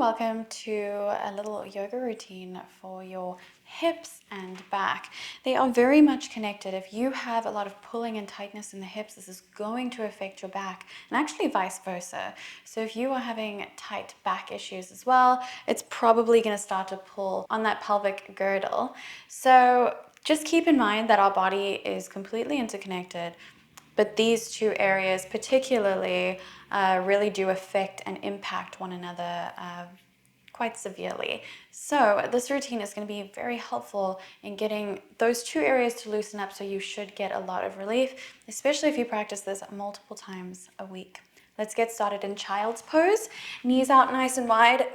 welcome to a little yoga routine for your hips and back. They are very much connected. If you have a lot of pulling and tightness in the hips, this is going to affect your back, and actually vice versa. So if you are having tight back issues as well, it's probably going to start to pull on that pelvic girdle. So just keep in mind that our body is completely interconnected. But these two areas particularly really do affect and impact one another quite severely. So this routine is going to be very helpful in getting those two areas to loosen up, so you should get a lot of relief, especially if you practice this multiple times a week. Let's get started in child's pose. Knees out nice and wide,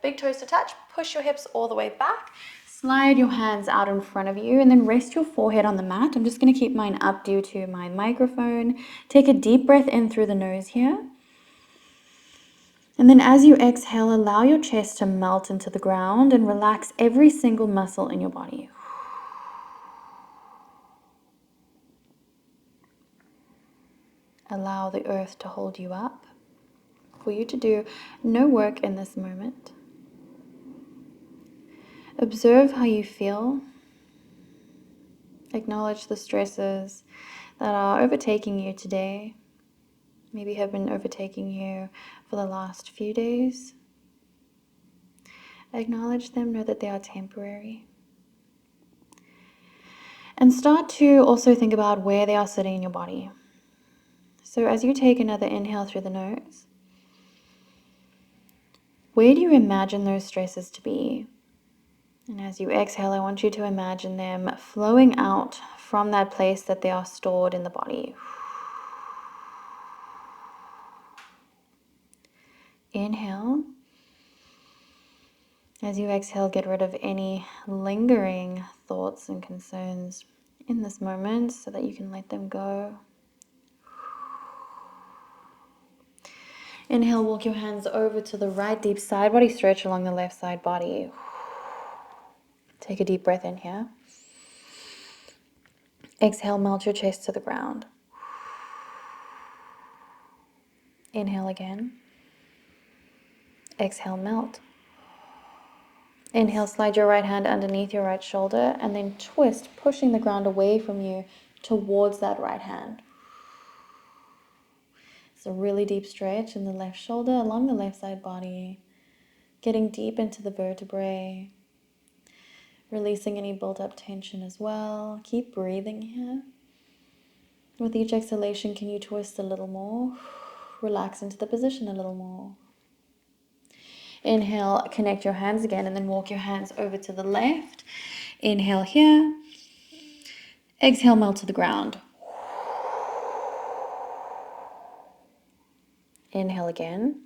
big toes to touch, push your hips all the way back. Slide your hands out in front of you and then rest your forehead on the mat. I'm just going to keep mine up due to my microphone. Take a deep breath in through the nose here. And then as you exhale, allow your chest to melt into the ground and relax every single muscle in your body. Allow the earth to hold you up, for you to do no work in this moment. Observe how you feel. Acknowledge the stresses that are overtaking you today. Maybe have been overtaking you for the last few days. Acknowledge them, know that they are temporary. And start to also think about where they are sitting in your body. So as you take another inhale through the nose, where do you imagine those stresses to be? And as you exhale, I want you to imagine them flowing out from that place that they are stored in the body. Inhale. As you exhale, get rid of any lingering thoughts and concerns in this moment so that you can let them go. Inhale, walk your hands over to the right, deep side body stretch along the left side body. Take a deep breath in here. Exhale, melt your chest to the ground. Inhale again. Exhale, melt. Inhale, slide your right hand underneath your right shoulder and then twist, pushing the ground away from you towards that right hand. It's a really deep stretch in the left shoulder along the left side body, getting deep into the vertebrae, releasing any built up tension as well. Keep breathing here. With each exhalation, can you twist a little more? Relax into the position a little more. Inhale, connect your hands again and then walk your hands over to the left. Inhale here. Exhale, melt to the ground. Inhale again.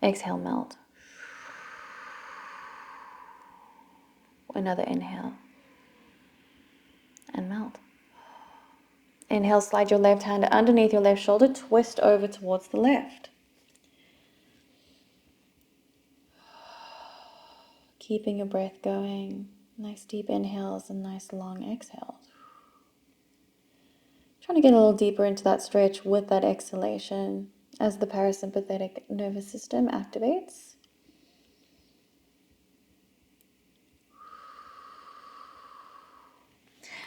Exhale, melt. Another inhale. And melt. Inhale, slide your left hand underneath your left shoulder, twist over towards the left. Keeping your breath going. Nice deep inhales and nice long exhales. Trying to get a little deeper into that stretch with that exhalation as the parasympathetic nervous system activates.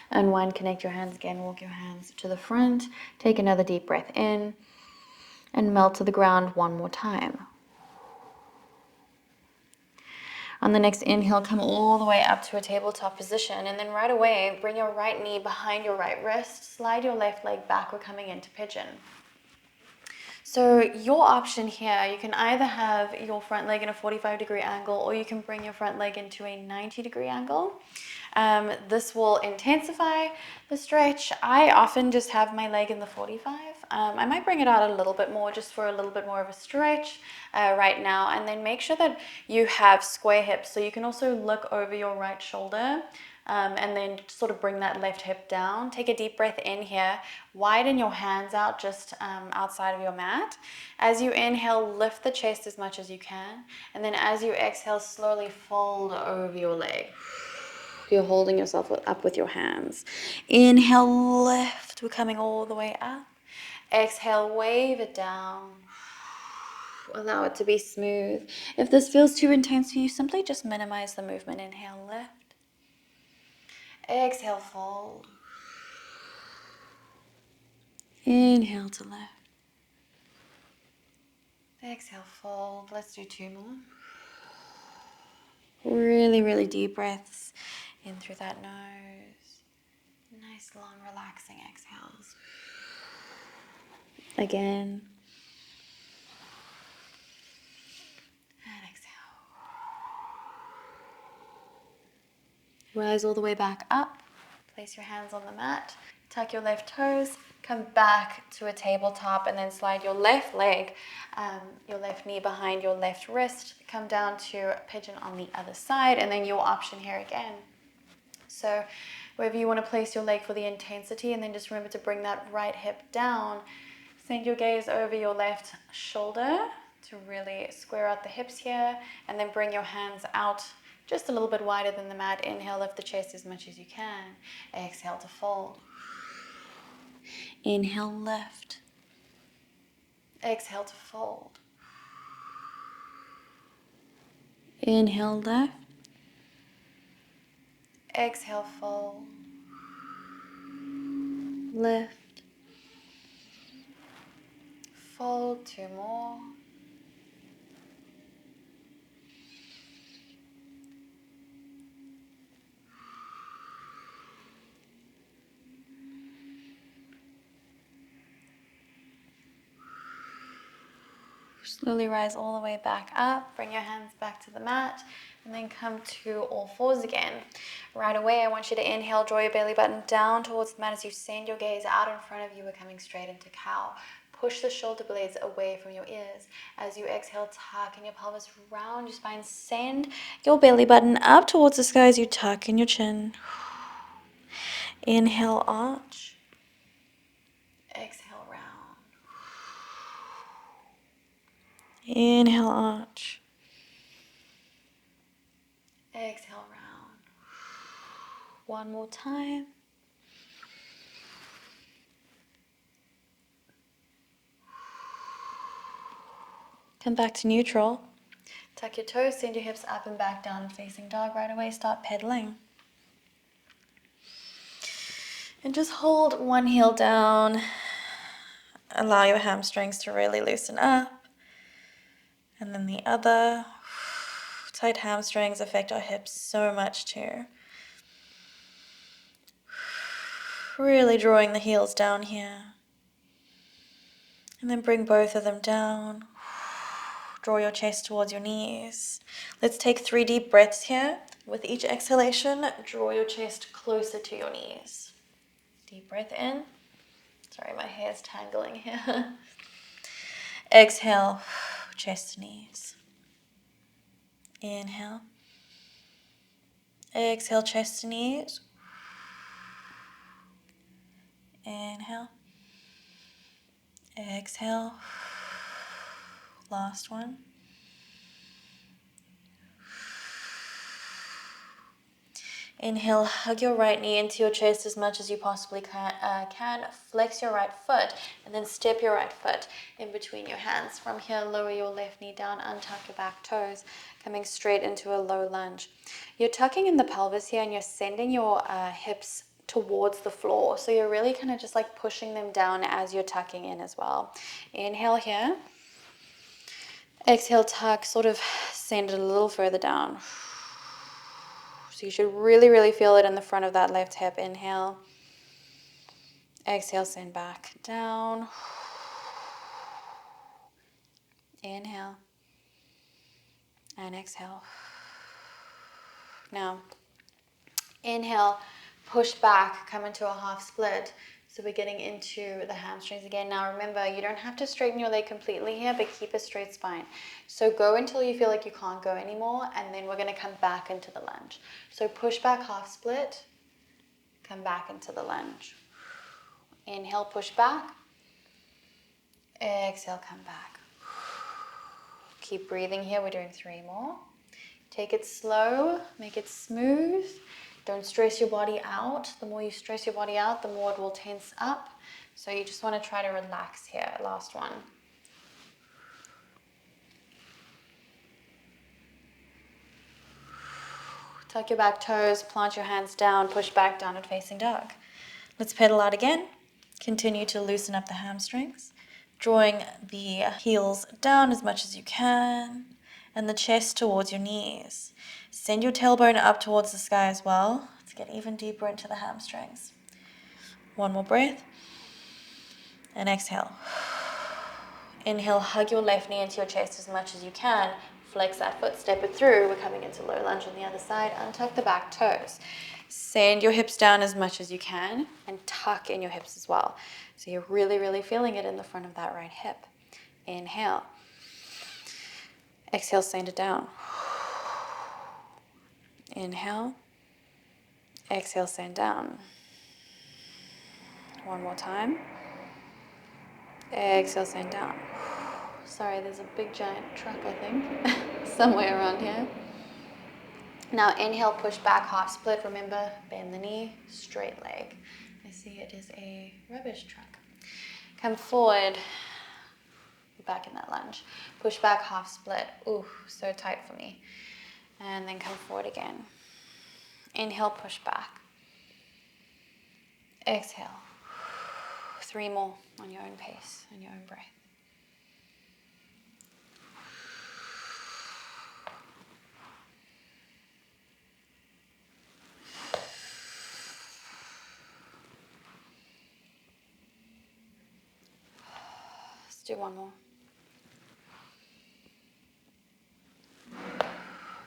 Unwind, connect your hands again, walk your hands to the front. Take another deep breath in and melt to the ground one more time. On the next inhale, come all the way up to a tabletop position, and then right away, bring your right knee behind your right wrist, slide your left leg back. We're coming into pigeon. So your option here, you can either have your front leg in a 45-degree angle, or you can bring your front leg into a 90-degree angle. This will intensify the stretch. I often just have my leg in the 45. I might bring it out a little bit more just for a little bit more of a stretch right now, and then make sure that you have square hips. So you can also look over your right shoulder and then sort of bring that left hip down. Take a deep breath in here. Widen your hands out just outside of your mat. As you inhale, lift the chest as much as you can. And then as you exhale, slowly fold over your leg. You're holding yourself up with your hands. Inhale, lift. We're coming all the way up. Exhale, wave it down. Allow it to be smooth. If this feels too intense for you, simply just minimize the movement. Inhale, lift. Exhale, fold. Inhale to lift. Exhale, fold. Let's do 2 more. Really, really deep breaths in through that nose. Nice, long, relaxing exhales. Again. And exhale. Rise all the way back up. Place your hands on the mat. Tuck your left toes. Come back to a tabletop and then slide your left leg, your left knee behind your left wrist. Come down to pigeon on the other side, and then your option here again. So wherever you want to place your leg for the intensity, and then just remember to bring that right hip down. Send your gaze over your left shoulder to really square out the hips here, and then bring your hands out just a little bit wider than the mat. Inhale, lift the chest as much as you can. Exhale to fold. Inhale, lift. Exhale to fold. Inhale, lift. Exhale, fold. Lift. Fold. 2 more. Slowly rise all the way back up. Bring your hands back to the mat. And then come to all fours again. Right away, I want you to inhale, draw your belly button down towards the mat as you send your gaze out in front of you. We're coming straight into cow. Push the shoulder blades away from your ears. As you exhale, tuck in your pelvis, round your spine. Send your belly button up towards the sky as you tuck in your chin. Inhale, arch. Exhale, round. Inhale, arch. Exhale, round. One more time. Come back to neutral. Tuck your toes, send your hips up and back down and facing dog. Right away, start pedaling. And just hold one heel down. Allow your hamstrings to really loosen up. And then the other. Tight hamstrings affect our hips so much too. Really drawing the heels down here. And then bring both of them down. Draw your chest towards your knees. Let's take 3 deep breaths here. With each exhalation, draw your chest closer to your knees. Deep breath in. Sorry, my hair's tangling here. Exhale, chest to knees. Inhale. Exhale, chest to knees. Inhale. Exhale. Last one. Inhale, hug your right knee into your chest as much as you possibly can. Flex your right foot and then step your right foot in between your hands. From here, lower your left knee down, untuck your back toes, coming straight into a low lunge. You're tucking in the pelvis here and you're sending your hips towards the floor. So you're really kind of just like pushing them down as you're tucking in as well. Inhale here. Exhale, tuck, sort of send it a little further down. So you should really, really feel it in the front of that left hip. Inhale. Exhale, send back down. Inhale. And exhale. Now, inhale, push back, come into a half split. So we're getting into the hamstrings again. Now remember, you don't have to straighten your leg completely here, but keep a straight spine. So go until you feel like you can't go anymore, and then we're going to come back into the lunge. So push back, half split, come back into the lunge. Inhale, push back. Exhale, come back. Keep breathing here. We're doing 3 more. Take it slow, make it smooth. Don't stress your body out. The more you stress your body out, the more it will tense up. So you just want to try to relax here. Last one. Tuck your back toes, plant your hands down, push back, downward facing dog. Let's pedal out again. Continue to loosen up the hamstrings, drawing the heels down as much as you can and the chest towards your knees. Send your tailbone up towards the sky as well to get even deeper into the hamstrings. One more breath and exhale. Inhale, hug your left knee into your chest as much as you can. Flex that foot, step it through. We're coming into low lunge on the other side. Untuck the back toes. Send your hips down as much as you can and tuck in your hips as well. So you're really, really feeling it in the front of that right hip. Inhale. Exhale, send it down. Inhale. Exhale, send down. One more time. Exhale, send down. Sorry, there's a big giant truck, I think, somewhere around here. Now inhale, push back, half split. Remember, bend the knee, straight leg. I see it is a rubbish truck. Come forward, back in that lunge. Push back, half split. Ooh, so tight for me. And then come forward again. Inhale, push back. Exhale. 3 more on your own pace, on your own breath. Let's do one more.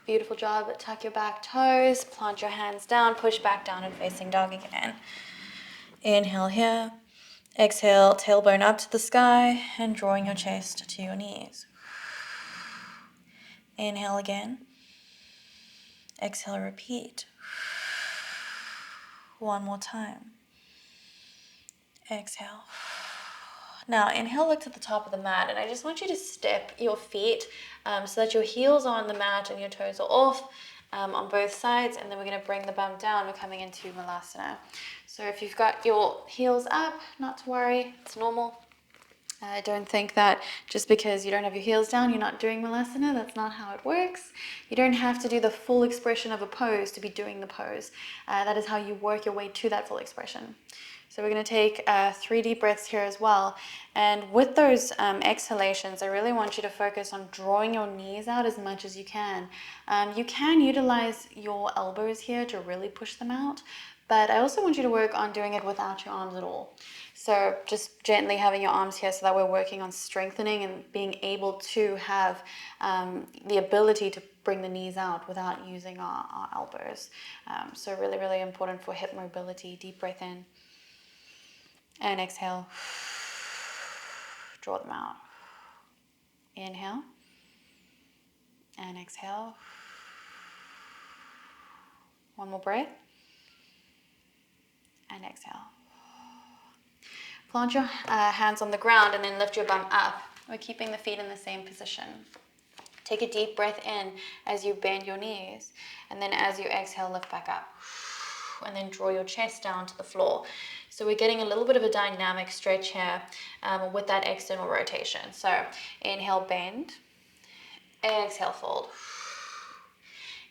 Beautiful job. Tuck your back toes, plant your hands down, push back down and facing dog again. Inhale here. Exhale, tailbone up to the sky and drawing your chest to your knees. Inhale again. Exhale, repeat. One more time. Exhale. Now inhale, look to the top of the mat, and I just want you to step your feet so that your heels are on the mat and your toes are off on both sides, and then we're going to bring the bum down. We're coming into Malasana. So if you've got your heels up, not to worry, it's normal. I don't think that just because you don't have your heels down, you're not doing Malasana. That's not how it works. You don't have to do the full expression of a pose to be doing the pose. That is how you work your way to that full expression. So we're going to take 3 deep breaths here as well. And with those exhalations, I really want you to focus on drawing your knees out as much as you can. You can utilize your elbows here to really push them out, but I also want you to work on doing it without your arms at all. So just gently having your arms here so that we're working on strengthening and being able to have the ability to bring the knees out without using our elbows. So really, really important for hip mobility. Deep breath in. And exhale. Draw them out. Inhale. And exhale. One more breath. And exhale. Plant your hands on the ground and then lift your bum up. We're keeping the feet in the same position. Take a deep breath in as you bend your knees. And then as you exhale, lift back up. And then draw your chest down to the floor. So we're getting a little bit of a dynamic stretch here with that external rotation. So inhale, bend. Exhale, fold.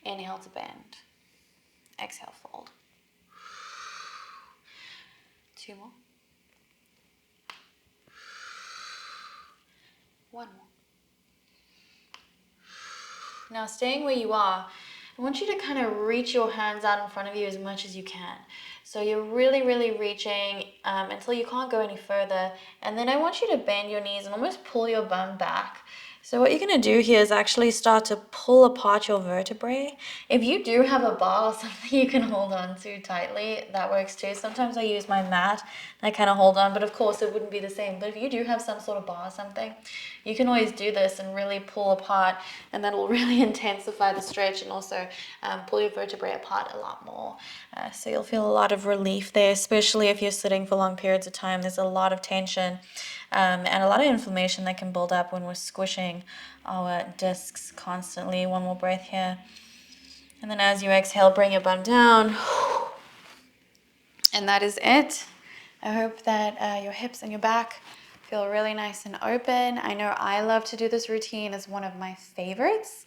Inhale to bend. Exhale, fold. 2 more. 1 more. Now staying where you are, I want you to kind of reach your hands out in front of you as much as you can. So you're really, really reaching until you can't go any further. And then I want you to bend your knees and almost pull your bum back. So what you're going to do here is actually start to pull apart your vertebrae. If you do have a bar or something you can hold on to tightly, that works too. Sometimes I use my mat and I kind of hold on, but of course it wouldn't be the same. But if you do have some sort of bar or something, you can always do this and really pull apart, and that will really intensify the stretch and also pull your vertebrae apart a lot more. So you'll feel a lot of relief there, especially if you're sitting for long periods of time. There's a lot of tension and a lot of inflammation that can build up when we're squishing our discs constantly. One more breath here. And then as you exhale, bring your bum down. And that is it. I hope that your hips and your back feel really nice and open. I know I love to do this routine. It's one of my favorites.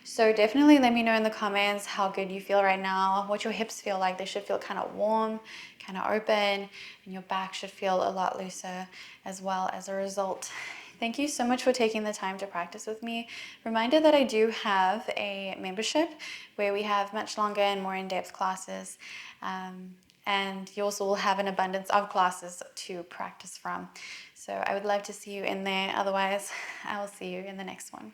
So definitely let me know in the comments how good you feel right now, what your hips feel like. They should feel kind of warm, kind of open, and your back should feel a lot looser as well as a result. Thank you so much for taking the time to practice with me. Reminder that I do have a membership where we have much longer and more in-depth classes. And you also will have an abundance of classes to practice from. So I would love to see you in there. Otherwise, I will see you in the next one.